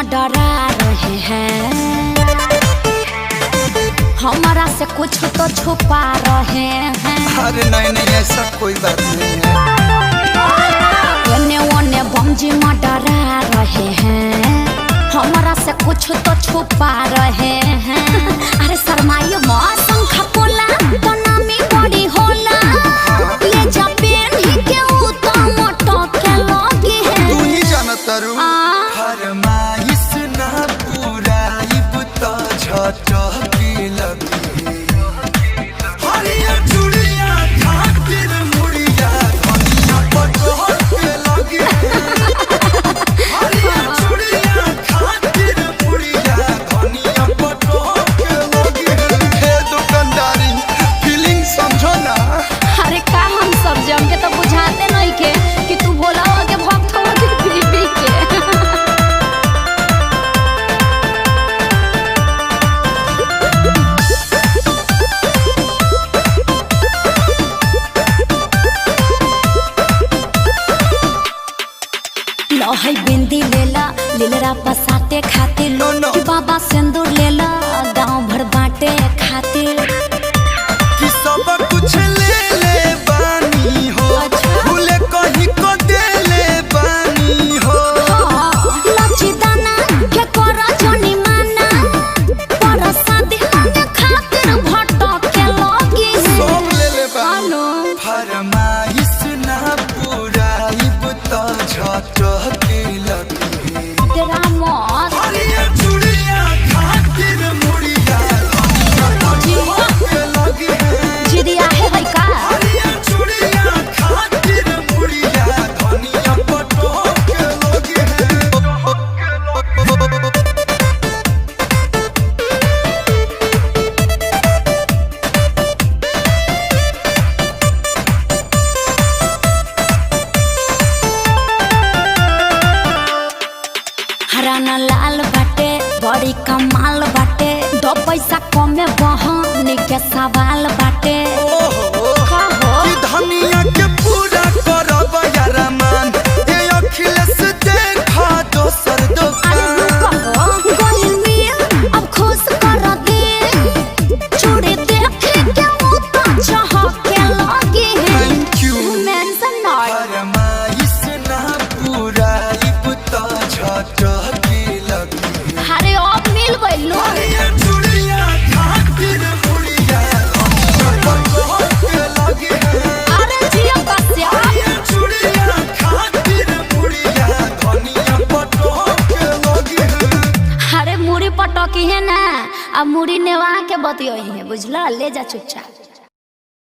डरा रहे हैं, हमारा से कुछ तो छुपा रहे हैं। अरे नहीं नहीं ऐसा कोई बात नहीं है। ओने बमजी डरा रहे हैं, हमारा से कुछ तो छुपा रहे हैं। अरे शर्माइए मौसम खपोला तो नामी बड़ी होला, ये जपेन ही के उतो मोटो के लोगी है। तू ही जानत रू फरमाइश ना पूरा इब तो झटकी लगी। हरिया चूड़िया खातिर मुड़िया धनिया पटोल के लगी। हरिया चूड़िया खातिर मुड़िया धनिया पटोल के लगी। हे दुकानदारी फीलिंग समझो ना। अरे का हम सब जम के तो बुझाते नहीं के कि तू बोला हो के भक्त हो के पी के। लोहई बिंदी लेला लीलरा पसाते खातिर, No, no. कि बाबा सिंदूर लेला गांव भर बांटे खातिर। कि सब कुछ ले ले बानी हो, भूले कहीं को दे ले बानी हो। लची दाना के कोरा जोनी माना, पर शादी होने खातिर भटो के लोगी है। सब ले ले बानी। हेलो। फरमाइश ना पूरा इब तो झटकी लगी। तेरा मौत हरिया चूड़िया खातिर मुड़िया धनिया पटोल के लगी है। जिदिया है भाई का। हरिया चूड़िया खातिर मुड़िया धनिया पटोल के लगी है। हराना लाल बाटे बड़ी कमाल बाटे, दो पैसा कमे बहनी के सवाल बाटे। ओहो का हो? कि धनिया के पूरा करब यारा मान, ये अखिलेश देखा दोसर अरे दुकान। रुको हो, गोइल मिया अब खुश कर दे, चूड़ी देखे के मुता चहक के लगी है। Thank you। Mention not. फरमाइश ना पूरा इब तो झटकी लगी। अरे अब मिल गइलो। हरिया चूड़िया खातिर मुड़िया धनिया पटोल के लगी है। अरे जिया कस्या। हरिया चूड़िया खातिर मुड़िया धनिया पटोल के लगी है। अरे मुड़ी पटकी है ना, अब मुड़ी नेवा के बतियोही है, बुझला? ले जा चुपचाप।